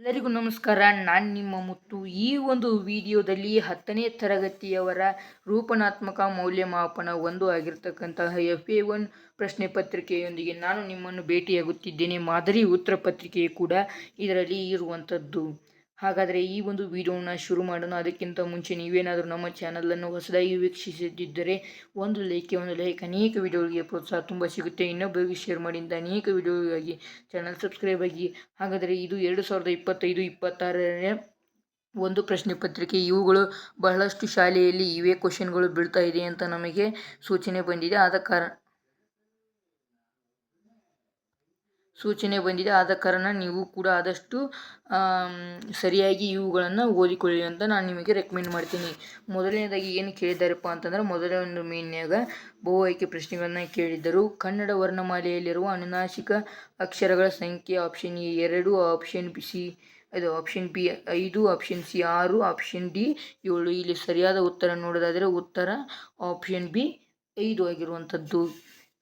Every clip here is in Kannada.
ಎಲ್ಲರಿಗೂ ನಮಸ್ಕಾರ. ನಾನು ನಿಮ್ಮ ಮುತ್ತು. ಈ ಒಂದು ವಿಡಿಯೋದಲ್ಲಿ 10ನೇ ತರಗತಿಯವರ ರೂಪನಾತ್ಮಕ ಮೌಲ್ಯಮಾಪನ 1 ಆಗಿರ್ತಕ್ಕಂತಹ FA1 ಪ್ರಶ್ನೆ ಪತ್ರಿಕೆಯೊಂದಿಗೆ ನಾನು ನಿಮ್ಮನ್ನು ಭೇಟಿಯಾಗುತ್ತಿದ್ದೇನೆ. ಮಾದರಿ ಉತ್ತರ ಪತ್ರಿಕೆ ಕೂಡ ಇದರಲ್ಲಿ ಇರುವಂಥದ್ದು. ಹಾಗಾದರೆ ಈ ಒಂದು ವಿಡಿಯೋನ ಶುರು ಮಾಡೋಣ. ಅದಕ್ಕಿಂತ ಮುಂಚೆ ನೀವೇನಾದರೂ ನಮ್ಮ ಚಾನಲನ್ನು ಹೊಸದಾಗಿ ವೀಕ್ಷಿಸುತ್ತಿದ್ದರೆ ಒಂದು ಲೈಕ್ ಅನೇಕ ವಿಡಿಯೋಗಳಿಗೆ ಪ್ರೋತ್ಸಾಹ ತುಂಬ ಸಿಗುತ್ತೆ. ಇನ್ನೊಬ್ಬರಿಗೆ ಶೇರ್ ಮಾಡಿದ ಅನೇಕ ವಿಡಿಯೋಗಾಗಿ ಚಾನಲ್ ಸಬ್ಸ್ಕ್ರೈಬ್ ಆಗಿ. ಹಾಗಾದರೆ ಇದು 2025-26ರ ಒಂದು ಪ್ರಶ್ನೆ ಪತ್ರಿಕೆ. ಇವುಗಳು ಬಹಳಷ್ಟು ಶಾಲೆಯಲ್ಲಿ ಇವೇ ಕ್ವಶನ್ಗಳು ಬೀಳ್ತಾ ಇದೆ ಅಂತ ನಮಗೆ ಸೂಚನೆ ಬಂದಿದೆ. ಆದ ಕಾರಣ ನೀವು ಕೂಡ ಆದಷ್ಟು ಸರಿಯಾಗಿ ಇವುಗಳನ್ನು ಓದಿಕೊಳ್ಳಿ ಅಂತ ನಾನು ನಿಮಗೆ ರೆಕಮೆಂಡ್ ಮಾಡ್ತೀನಿ. ಮೊದಲನೇದಾಗಿ ಏನು ಕೇಳಿದ್ದಾರಪ್ಪ ಅಂತಂದ್ರೆ, ಮೊದಲನೇ ಒಂದು ಮೇನ್ಯಾಗ ಬಹು ಆಯ್ಕೆ ಪ್ರಶ್ನೆಗಳನ್ನು ಕೇಳಿದ್ದರು. ಕನ್ನಡ ವರ್ಣಮಾಲೆಯಲ್ಲಿರುವ ಅನುನಾಸಿಕ ಅಕ್ಷರಗಳ ಸಂಖ್ಯೆ option A 2, option B 5, option C 6, option D 7. ಇಲ್ಲಿ ಸರಿಯಾದ ಉತ್ತರ ನೋಡೋದಾದರೆ ಉತ್ತರ ಆಪ್ಷನ್ ಬಿ 5 ಆಗಿರುವಂಥದ್ದು.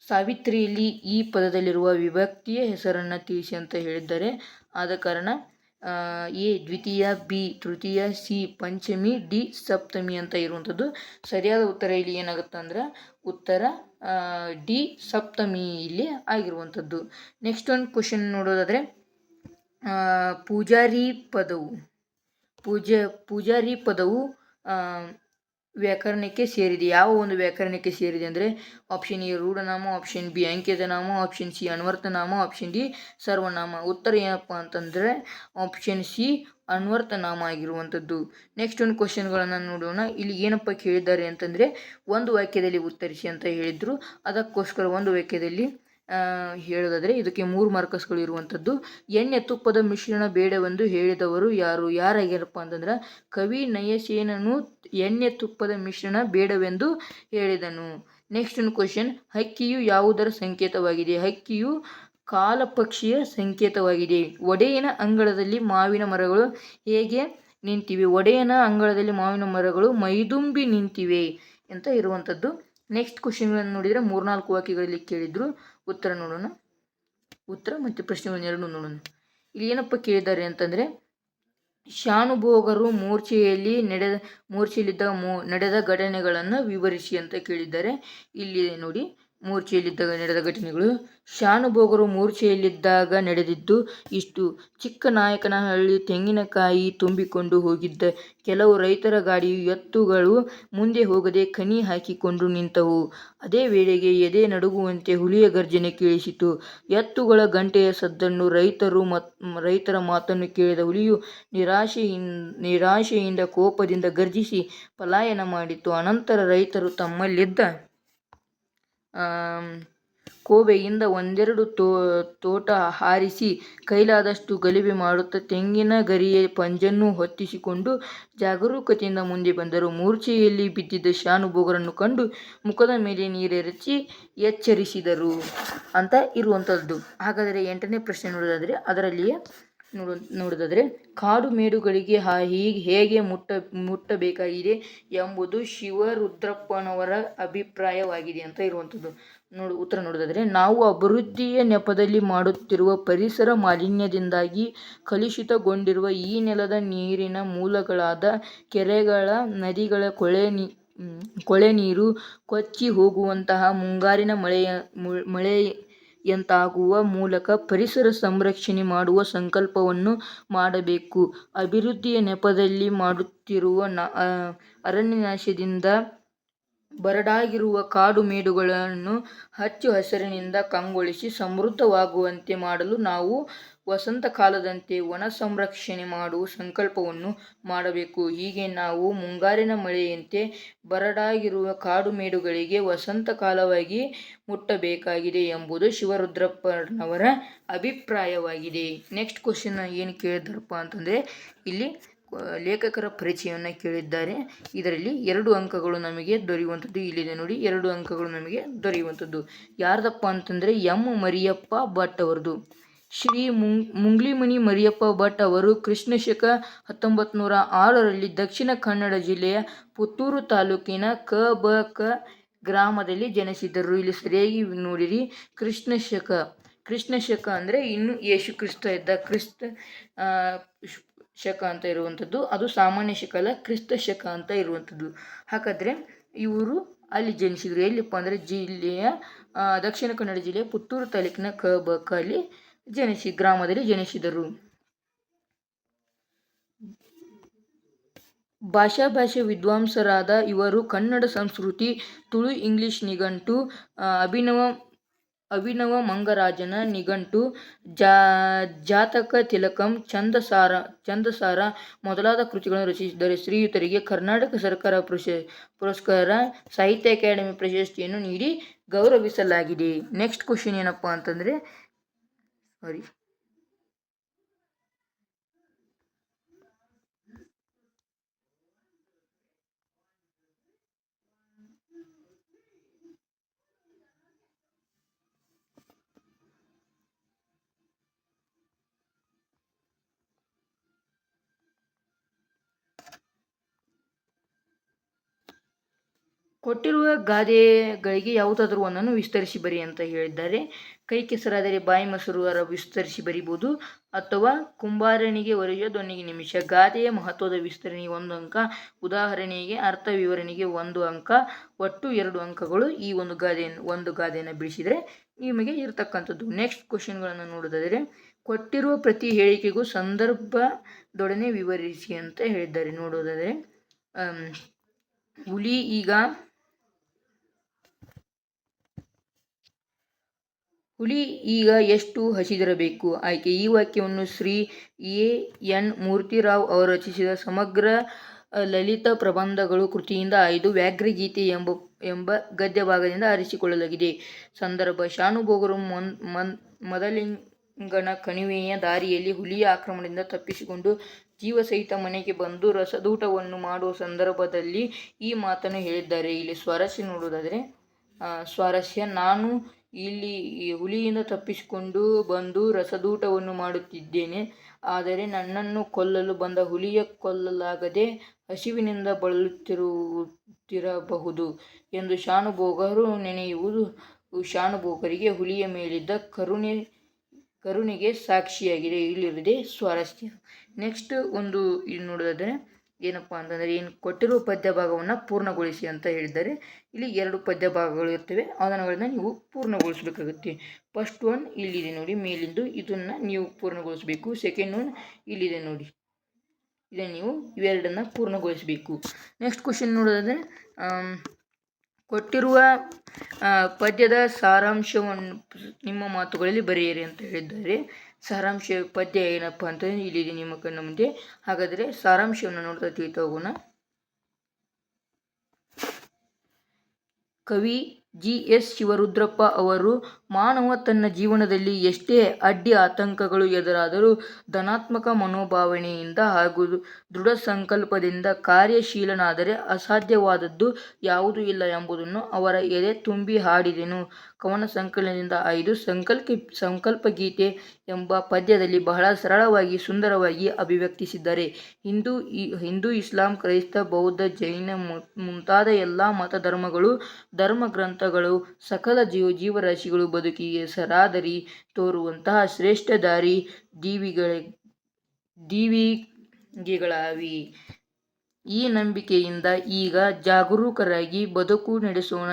ಸಾವಿತ್ರಿಯಲ್ಲಿ ಈ ಪದದಲ್ಲಿರುವ ವಿಭಕ್ತಿಯ ಹೆಸರನ್ನು ತಿಳಿಸಿ ಅಂತ ಹೇಳಿದ್ದಾರೆ. ಆದ ಕಾರಣ ಎ ದ್ವಿತೀಯ, ಬಿ ತೃತೀಯ, ಸಿ ಪಂಚಮಿ, ಡಿ ಸಪ್ತಮಿ ಅಂತ ಇರುವಂಥದ್ದು. ಸರಿಯಾದ ಉತ್ತರ ಇಲ್ಲಿ ಏನಾಗುತ್ತೆ ಅಂದ್ರೆ ಉತ್ತರ ಡಿ ಸಪ್ತಮಿ ಇಲ್ಲಿ ಆಗಿರುವಂಥದ್ದು. ನೆಕ್ಸ್ಟ್ ಒಂದು ಕ್ವಶನ್ ನೋಡೋದಾದರೆ, ಪೂಜಾರಿ ಪದವು ವ್ಯಾಕರಣಕ್ಕೆ ಸೇರಿದೆ. ಯಾವ ಒಂದು ವ್ಯಾಕರಣಕ್ಕೆ ಸೇರಿದೆ ಅಂದರೆ ಆಪ್ಷನ್ ಎ ರೂಢನಾಮ, ಆಪ್ಷನ್ ಬಿ ಅಂಕಿತನಾಮ, ಆಪ್ಷನ್ ಸಿ ಅನ್ವರ್ಥನಾಮ, ಆಪ್ಷನ್ ಡಿ ಸರ್ವನಾಮ. ಉತ್ತರ ಏನಪ್ಪ ಅಂತಂದರೆ ಆಪ್ಷನ್ ಸಿ ಅನ್ವರ್ಥನಾಮ ಆಗಿರುವಂಥದ್ದು. ನೆಕ್ಸ್ಟ್ ಒಂದು ಕ್ವಶನ್ಗಳನ್ನು ನೋಡೋಣ. ಇಲ್ಲಿ ಏನಪ್ಪ ಕೇಳಿದ್ದಾರೆ ಅಂತಂದರೆ, ಒಂದು ವಾಕ್ಯದಲ್ಲಿ ಉತ್ತರಿಸಿ ಅಂತ ಹೇಳಿದರು. ಅದಕ್ಕೋಸ್ಕರ ಒಂದು ವಾಕ್ಯದಲ್ಲಿ ಹೇಳೋದಾದರೆ ಇದಕ್ಕೆ 3 ಮಾರ್ಕಸ್ಗಳು ಇರುವಂಥದ್ದು. ಎಣ್ಣೆ ತುಪ್ಪದ ಮಿಶ್ರಣ ಬೇಡವೆಂದು ಹೇಳಿದವರು ಯಾರಾಗ್ಯಾರಪ್ಪ ಅಂತಂದ್ರೆ ಕವಿ ನಯಸೇನನು ಎಣ್ಣೆ ತುಪ್ಪದ ಮಿಶ್ರಣ ಬೇಡವೆಂದು ಹೇಳಿದನು. ನೆಕ್ಸ್ಟ್ ಒಂದು ಕ್ವಶನ್, ಹಕ್ಕಿಯು ಯಾವುದರ ಸಂಕೇತವಾಗಿದೆ? ಹಕ್ಕಿಯು ಕಾಲಪಕ್ಷಿಯ ಸಂಕೇತವಾಗಿದೆ. ಒಡೆಯನ ಅಂಗಳದಲ್ಲಿ ಮಾವಿನ ಮರಗಳು ಹೇಗೆ ನಿಂತಿವೆ? ಒಡೆಯನ ಅಂಗಳದಲ್ಲಿ ಮಾವಿನ ಮರಗಳು ಮೈದುಂಬಿ ನಿಂತಿವೆ ಅಂತ ಇರುವಂಥದ್ದು. ನೆಕ್ಸ್ಟ್ ಕ್ವಶನ್ಗಳನ್ನು ನೋಡಿದರೆ 3-4 ವಾಕ್ಯಗಳಲ್ಲಿ ಕೇಳಿದ್ರು. ಉತ್ತರ ನೋಡೋಣ. ಉತ್ತರ ಮತ್ತು ಪ್ರಶ್ನೆಗಳನ್ನು ಎರಡು ನೋಡೋಣ. ಇಲ್ಲಿ ಏನಪ್ಪ ಕೇಳಿದ್ದಾರೆ ಅಂತಂದರೆ, ಶಾನುಭೋಗರು ಮೂರ್ಛೆಯಲ್ಲಿದ್ದಾಗ ನಡೆದ ಘಟನೆಗಳನ್ನು ವಿವರಿಸಿ ಅಂತ ಕೇಳಿದ್ದಾರೆ. ಇಲ್ಲಿ ನೋಡಿ, ಮೂರ್ಛೆಯಲ್ಲಿದ್ದಾಗ ನಡೆದ ಘಟನೆಗಳು. ಶಾನುಭೋಗರು ಮೂರ್ಛೆಯಲ್ಲಿದ್ದಾಗ ನಡೆದಿದ್ದು ಇಷ್ಟು: ಚಿಕ್ಕನಾಯಕನಹಳ್ಳಿ ತೆಂಗಿನಕಾಯಿ ತುಂಬಿಕೊಂಡು ಹೋಗಿದ್ದ ಕೆಲವು ರೈತರ ಗಾಡಿಯು ಎತ್ತುಗಳು ಮುಂದೆ ಹೋಗದೆ ಕಣಿ ಹಾಕಿಕೊಂಡು ನಿಂತವು. ಅದೇ ವೇಳೆಗೆ ಎದೆ ನಡುಗುವಂತೆ ಹುಲಿಯ ಗರ್ಜನೆ ಕೇಳಿಸಿತು. ಎತ್ತುಗಳ ಗಂಟೆಯ ಸದ್ದನ್ನು ರೈತರ ಮಾತನ್ನು ಕೇಳಿದ ಹುಲಿಯು ನಿರಾಶೆಯಿಂದ ಕೋಪದಿಂದ ಗರ್ಜಿಸಿ ಪಲಾಯನ ಮಾಡಿತು. ಅನಂತರ ರೈತರು ತಮ್ಮಲ್ಲಿದ್ದ ಕೋಬೆಯಿಂದ ಒಂದೆರಡು ತೋಟ ಹಾರಿಸಿ ಕೈಲಾದಷ್ಟು ಗಲಭೆ ಮಾಡುತ್ತಾ ತೆಂಗಿನ ಗರಿಯ ಪಂಜನ್ನು ಹೊತ್ತಿಸಿಕೊಂಡು ಜಾಗರೂಕತೆಯಿಂದ ಮುಂದೆ ಬಂದರು. ಮೂರ್ಛೆಯಲ್ಲಿ ಬಿದ್ದಿದ್ದ ಶಾನುಭೋಗರನ್ನು ಕಂಡು ಮುಖದ ಮೇಲೆ ನೀರೆರಚಿ ಎಚ್ಚರಿಸಿದರು ಅಂತ ಇರುವಂಥದ್ದು. ಹಾಗಾದರೆ 8ನೇ ಪ್ರಶ್ನೆ ನೋಡೋದಾದರೆ ಕಾಡು ಮೇಡುಗಳಿಗೆ ಹೇಗೆ ಮುಟ್ಟಬೇಕಾಗಿದೆ ಎಂಬುದು ಶಿವರುದ್ರಪ್ಪನವರ ಅಭಿಪ್ರಾಯವಾಗಿದೆ ಅಂತ ಇರುವಂಥದ್ದು. ಉತ್ತರ ನೋಡೋದಾದರೆ, ನಾವು ಅಭಿವೃದ್ಧಿಯ ನೆಪದಲ್ಲಿ ಮಾಡುತ್ತಿರುವ ಪರಿಸರ ಮಾಲಿನ್ಯದಿಂದಾಗಿ ಕಲುಷಿತಗೊಂಡಿರುವ ಈ ನೆಲದ ನೀರಿನ ಮೂಲಗಳಾದ ಕೆರೆಗಳ, ನದಿಗಳ ಕೊಳೆ ನೀರು ಕೊಚ್ಚಿ ಹೋಗುವಂತಹ ಮುಂಗಾರಿನ ಮಳೆಯಂತಾಗುವ ಮೂಲಕ ಪರಿಸರ ಸಂರಕ್ಷಣೆ ಮಾಡುವ ಸಂಕಲ್ಪವನ್ನು ಮಾಡಬೇಕು. ಅಭಿವೃದ್ಧಿಯ ನೆಪದಲ್ಲಿ ಮಾಡುತ್ತಿರುವ ಅರಣ್ಯನಾಶದಿಂದ ಬರಡಾಗಿರುವ ಕಾಡು ಮೇಡುಗಳನ್ನು ಹಚ್ಚು ಹಸಿರಿನಿಂದ ಕಂಗೊಳಿಸಿ ಸಮೃದ್ಧವಾಗುವಂತೆ ಮಾಡಲು ನಾವು ವಸಂತ ಕಾಲದಂತೆ ವನ ಸಂರಕ್ಷಣೆ ಮಾಡುವ ಸಂಕಲ್ಪವನ್ನು ಮಾಡಬೇಕು. ಹೀಗೆ ನಾವು ಮುಂಗಾರಿನ ಮಳೆಯಂತೆ ಬರಡಾಗಿರುವ ಕಾಡು ಮೇಡುಗಳಿಗೆ ವಸಂತ ಕಾಲವಾಗಿ ಮುಟ್ಟಬೇಕಾಗಿದೆ ಎಂಬುದು ಶಿವರುದ್ರಪ್ಪನವರ ಅಭಿಪ್ರಾಯವಾಗಿದೆ. ನೆಕ್ಸ್ಟ್ ಕ್ವಶನ್ ಏನು ಕೇಳಿದ್ದಾರಪ್ಪ ಅಂತಂದರೆ, ಇಲ್ಲಿ ಲೇಖಕರ ಪರಿಚಯವನ್ನು ಕೇಳಿದ್ದಾರೆ. ಇದರಲ್ಲಿ 2 ಅಂಕಗಳು ನಮಗೆ ದೊರೆಯುವಂಥದ್ದು ಇಲ್ಲಿದೆ ನೋಡಿ. 2 ಅಂಕಗಳು ನಮಗೆ ದೊರೆಯುವಂಥದ್ದು ಯಾರ್ದಪ್ಪ ಅಂತಂದರೆ ಎಂ ಮರಿಯಪ್ಪ ಭಟ್ ಅವರದು. ಶ್ರೀ ಮುಂಗ್ಲಿಮಣಿ ಮರಿಯಪ್ಪ ಭಟ್ ಅವರು ಕ್ರಿಸ್ತಶಕ 1906ರಲ್ಲಿ ದಕ್ಷಿಣ ಕನ್ನಡ ಜಿಲ್ಲೆಯ ಪುತ್ತೂರು ತಾಲೂಕಿನ ಕ.ಬ.ಕ ಗ್ರಾಮದಲ್ಲಿ ಜನಿಸಿದರು. ಇಲ್ಲಿ ಸರಿಯಾಗಿ ನೋಡಿರಿ, ಕ್ರಿಸ್ತಶಕ ಕೃಷ್ಣ ಶಕ ಅಂದರೆ ಇನ್ನು ಯೇಸು ಕ್ರಿಸ್ತ ಇದ್ದ ಶಕ ಅಂತ ಇರುವಂಥದ್ದು. ಅದು ಸಾಮಾನ್ಯ ಶಕ ಅಲ್ಲ, ಕ್ರಿಸ್ತ ಶಕ ಅಂತ ಇರುವಂಥದ್ದು. ಹಾಗಾದರೆ ಇವರು ಅಲ್ಲಿ ಜನಿಸಿದರು. ಎಲ್ಲಿಪ್ಪ ಅಂದರೆ ಜಿಲ್ಲೆಯ ದಕ್ಷಿಣ ಕನ್ನಡ ಜಿಲ್ಲೆಯ ಪುತ್ತೂರು ತಾಲೂಕಿನ ಕಬಕಲ್ಲಿ ಗ್ರಾಮದಲ್ಲಿ ಜನಿಸಿದರು. ಭಾಷಾ ವಿದ್ವಾಂಸರಾದ ಇವರು ಕನ್ನಡ ಸಂಸ್ಕೃತಿ, ತುಳು ಇಂಗ್ಲಿಷ್ ನಿಘಂಟು, ಅಭಿನವ ಮಂಗರಾಜನ ನಿಘಂಟು, ಜಾತಕ ತಿಲಕಂ, ಛಂದಸಾರ ಮೊದಲಾದ ಕೃತಿಗಳನ್ನು ರಚಿಸಿದ್ದಾರೆ. ಶ್ರೀಯುತರಿಗೆ ಕರ್ನಾಟಕ ಸರ್ಕಾರ ಪುರಸ್ಕಾರ, ಸಾಹಿತ್ಯ ಅಕಾಡೆಮಿ ಪ್ರಶಸ್ತಿಯನ್ನು ನೀಡಿ ಗೌರವಿಸಲಾಗಿದೆ. ನೆಕ್ಸ್ಟ್ ಕ್ವಶನ್ ಏನಪ್ಪ ಅಂತಂದರೆ ಕೊಟ್ಟಿರುವ ಗಾದೆಗಳಿಗೆ ಯಾವುದಾದ್ರೂ ಒಂದನ್ನು ವಿಸ್ತರಿಸಿ ಬರಿ ಅಂತ ಹೇಳಿದ್ದಾರೆ. ಕೈ ಕೆಸರಾದರೆ ಬಾಯಿ ಮೊಸರು ವಿಸ್ತರಿಸಿ ಬರಿಬೋದು, ಅಥವಾ ಕುಂಬಾರನಿಗೆ ವರ್ಷ ದೊನ್ನಿಗೆ ನಿಮಿಷ. ಗಾದೆಯ ಮಹತ್ವದ ವಿಸ್ತರಣೆಗೆ 1 ಅಂಕ, ಉದಾಹರಣೆಗೆ ಅರ್ಥ ವಿವರಣೆಗೆ 1 ಅಂಕ, ಒಟ್ಟು 2 ಅಂಕಗಳು ಈ ಒಂದು ಗಾದೆಯನ್ನು ಬಿಡಿಸಿದರೆ ನಿಮಗೆ ಇರತಕ್ಕಂಥದ್ದು. ನೆಕ್ಸ್ಟ್ ಕ್ವಶನ್ಗಳನ್ನು ನೋಡೋದಾದರೆ, ಕೊಟ್ಟಿರುವ ಪ್ರತಿ ಹೇಳಿಕೆಗೂ ಸಂದರ್ಭದೊಡನೆ ವಿವರಿಸಿ ಅಂತ ಹೇಳಿದ್ದಾರೆ. ನೋಡೋದಾದರೆ ಹುಲಿ ಈಗ ಎಷ್ಟು ಹಸಿದಿರಬೇಕು? ಆಯ್ಕೆ. ಈ ವಾಕ್ಯವನ್ನು ಶ್ರೀ ಎ. ಎನ್. ಮೂರ್ತಿರಾವ್ ಅವರು ರಚಿಸಿದ ಸಮಗ್ರ ಲಲಿತ ಪ್ರಬಂಧಗಳು ಕೃತಿಯಿಂದ ಆಯ್ದು ವ್ಯಾಘ್ರಗೀತೆ ಎಂಬ ಗದ್ಯ ಭಾಗದಿಂದ ಆರಿಸಿಕೊಳ್ಳಲಾಗಿದೆ. ಸಂದರ್ಭ: ಶಾನುಭೋಗರು ಮದಲಿಂಗನ ಕಣಿವೆಯ ದಾರಿಯಲ್ಲಿ ಹುಲಿಯ ಆಕ್ರಮಣದಿಂದ ತಪ್ಪಿಸಿಕೊಂಡು ಜೀವಸಹಿತ ಮನೆಗೆ ಬಂದು ರಸದೂಟವನ್ನು ಮಾಡುವ ಸಂದರ್ಭದಲ್ಲಿ ಈ ಮಾತನ್ನು ಹೇಳಿದ್ದಾರೆ. ಇಲ್ಲಿ ಸ್ವಾರಸ್ಯ ನೋಡುವುದಾದರೆ, ನಾನು ಇಲ್ಲಿ ಹುಲಿಯಿಂದ ತಪ್ಪಿಸಿಕೊಂಡು ಬಂದು ರಸದೂಟವನ್ನು ಮಾಡುತ್ತಿದ್ದೇನೆ. ಆದರೆ ನನ್ನನ್ನು ಕೊಲ್ಲಲು ಬಂದ ಹುಲಿಯ ಕೊಲ್ಲಲಾಗದೆ ಹಸಿವಿನಿಂದ ಬಳಲುತ್ತಿರಬಹುದು ಎಂದು ಶಾನುಭೋಗರು ನೆನೆಯುವುದು ಶಾನುಭೋಗರಿಗೆ ಹುಲಿಯ ಮೇಲಿದ್ದ ಕರುಣೆಗೆ ಸಾಕ್ಷಿಯಾಗಿದೆ. ಇಲ್ಲಿರುವುದೇ ಸ್ವಾರಸ್ಯ. ನೆಕ್ಸ್ಟ್ ಒಂದು ಇದು ನೋಡೋದಾದರೆ ಏನಪ್ಪ ಅಂತಂದರೆ, ಕೊಟ್ಟಿರುವ ಪದ್ಯ ಭಾಗವನ್ನು ಪೂರ್ಣಗೊಳಿಸಿ ಅಂತ ಹೇಳಿದ್ದಾರೆ. ಇಲ್ಲಿ 2 ಪದ್ಯ ಭಾಗಗಳು ಇರ್ತವೆ, ಅದನ್ನು ನೀವು ಪೂರ್ಣಗೊಳಿಸಬೇಕಾಗುತ್ತೆ. ಫಸ್ಟ್ ಒನ್ ಇಲ್ಲಿದೆ ನೋಡಿ, ಮೇಲಿಂದು, ಇದನ್ನು ನೀವು ಪೂರ್ಣಗೊಳಿಸಬೇಕು. ಸೆಕೆಂಡ್ ಒನ್ ಇಲ್ಲಿದೆ ನೋಡಿ, ಇದನ್ನು ನೀವು ಇವೆರಡನ್ನು ಪೂರ್ಣಗೊಳಿಸಬೇಕು. ನೆಕ್ಸ್ಟ್ ಕ್ವಶನ್ ನೋಡೋದಾದರೆ, ಕೊಟ್ಟಿರುವ ಪದ್ಯದ ಸಾರಾಂಶವನ್ನು ನಿಮ್ಮ ಮಾತುಗಳಲ್ಲಿ ಬರೆಯಿರಿ ಅಂತ ಹೇಳಿದ್ದಾರೆ. ಸಾರಾಂಶ ಪದ್ಯ ಏನಪ್ಪ ಅಂತಂದರೆ ಇಲ್ಲಿದೆ ನಿಮ್ಮ ಕಣ್ಣ ಮುಂದೆ. ಹಾಗಾದರೆ ಸಾರಾಂಶವನ್ನು ನೋಡ್ತಾ ತಿಳಿತಾ ಹೋಗೋಣ. ಕವಿ ಜಿ. ಎಸ್. ಶಿವರುದ್ರಪ್ಪ ಅವರು ಮಾನವ ತನ್ನ ಜೀವನದಲ್ಲಿ ಎಷ್ಟೇ ಅಡ್ಡಿ ಆತಂಕಗಳು ಎದುರಾದರೂ ಧನಾತ್ಮಕ ಮನೋಭಾವನೆಯಿಂದ ಹಾಗೂ ದೃಢ ಸಂಕಲ್ಪದಿಂದ ಕಾರ್ಯಶೀಲನಾದರೆ ಅಸಾಧ್ಯವಾದದ್ದು ಯಾವುದೂ ಇಲ್ಲ ಎಂಬುದನ್ನು ಅವರ ಎದೆ ತುಂಬಿ ಹಾಡಿದೆನು. ಕವನ ಸಂಕಲನದಿಂದ ಆಯ್ದು ಸಂಕಲ್ಪ ಗೀತೆ ಎಂಬ ಪದ್ಯದಲ್ಲಿ ಬಹಳ ಸರಳವಾಗಿ ಸುಂದರವಾಗಿ ಅಭಿವ್ಯಕ್ತಿಸಿದ್ದಾರೆ. ಹಿಂದೂ, ಇಸ್ಲಾಂ, ಕ್ರೈಸ್ತ, ಬೌದ್ಧ, ಜೈನ ಮುಂತಾದ ಎಲ್ಲ ಮತ ಧರ್ಮ ಗ್ರಂಥಗಳು ಸಕಲ ಜೀವರಾಶಿಗಳು ಬದುಕಿಗೆ ಸರಾದರಿ ತೋರುವಂತಹ ಶ್ರೇಷ್ಠ ದಾರಿ ದೀವಿಗೆಗಳಾಗಿ. ಈ ನಂಬಿಕೆಯಿಂದ ಈಗ ಜಾಗರೂಕರಾಗಿ ಬದುಕು ನಡೆಸೋಣ.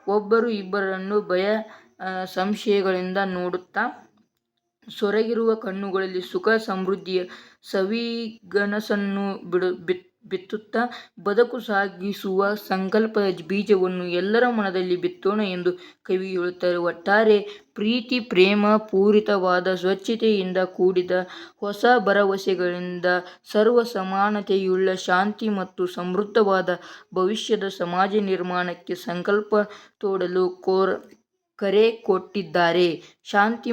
ಒಬ್ಬರು ಇಬ್ಬರನ್ನು ಭಯ ಸಂಶಯಗಳಿಂದ ನೋಡುತ್ತಾ ಸೊರಗಿರುವ ಕಣ್ಣುಗಳಲ್ಲಿ ಸುಖ ಸಮೃದ್ಧಿಯ ಸವಿಗನಸನ್ನು ಬಿತ್ತುತ್ತಾ ಬದುಕು ಸಾಗಿಸುವ ಸಂಕಲ್ಪದ ಬೀಜವನ್ನು ಎಲ್ಲರ ಮನದಲ್ಲಿ ಬಿತ್ತೋಣ ಎಂದು ಕವಿ ಹೇಳುತ್ತಾರೆ. ಒಟ್ಟಾರೆ ಪ್ರೀತಿ ಪ್ರೇಮ ಪೂರಿತವಾದ ಸ್ವಚ್ಛತೆಯಿಂದ ಕೂಡಿದ ಹೊಸ ಭರವಸೆಗಳಿಂದ ಸರ್ವ ಸಮಾನತೆಯುಳ್ಳ ಶಾಂತಿ ಮತ್ತು ಸಮೃದ್ಧವಾದ ಭವಿಷ್ಯದ ಸಮಾಜ ನಿರ್ಮಾಣಕ್ಕೆ ಸಂಕಲ್ಪ ತೋಡಲು ಕರೆ ಕೊಟ್ಟಿದ್ದಾರೆ. ಶಾಂತಿ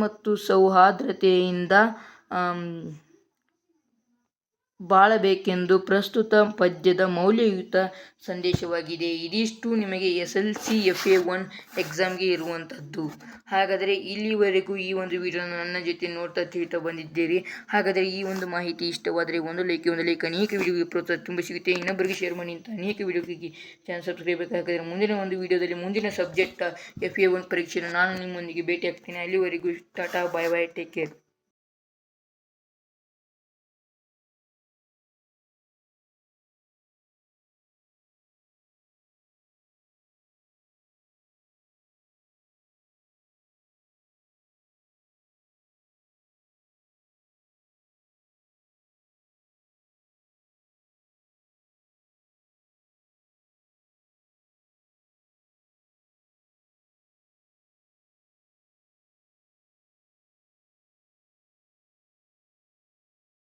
ಮತ್ತು ಸೌಹಾರ್ದತೆಯಿಂದ ಬಾಳಬೇಕೆಂದು ಪ್ರಸ್ತುತ ಪದ್ಯದ ಮೌಲ್ಯಯುತ ಸಂದೇಶವಾಗಿದೆ. ಇದಿಷ್ಟು ನಿಮಗೆ SLC FA1 ಎಕ್ಸಾಮ್ಗೆ ಇರುವಂಥದ್ದು. ಹಾಗಾದರೆ ಇಲ್ಲಿವರೆಗೂ ಈ ಒಂದು ವಿಡಿಯೋನ ನನ್ನ ಜೊತೆ ನೋಡ್ತಾ ತಿಳಿತಾ ಬಂದಿದ್ದೀರಿ. ಹಾಗಾದರೆ ಈ ಒಂದು ಮಾಹಿತಿ ಇಷ್ಟವಾದರೆ ಒಂದು ಲೈಕ್ ಅನೇಕ ವಿಡಿಯೋಗೆ ಪ್ರೋತ್ಸಾಹ ತುಂಬ ಸಿಗುತ್ತೆ. ಇನ್ನೊಬ್ಬರಿಗೆ ಶೇರ್ ಮಾಡಿ ಅಂತ ಅನೇಕ ವಿಡಿಯೋಗಳಿಗೆ ಚಾನಲ್ ಸಬ್ಸ್ಕ್ರೈಬ್ ಬೇಕಾದರೆ ಮುಂದಿನ ಒಂದು ವಿಡಿಯೋದಲ್ಲಿ ಮುಂದಿನ ಸಬ್ಜೆಕ್ಟ್ FA1 ಪರೀಕ್ಷೆಯನ್ನು ನಾನು ನಿಮ್ಮೊಂದಿಗೆ ಭೇಟಿ ಆಗ್ತೀನಿ. ಅಲ್ಲಿವರೆಗೂ ಟಾಟಾ, ಬಾಯ್ ಬಾಯ್, ಟೇಕ್ ಕೇರ್.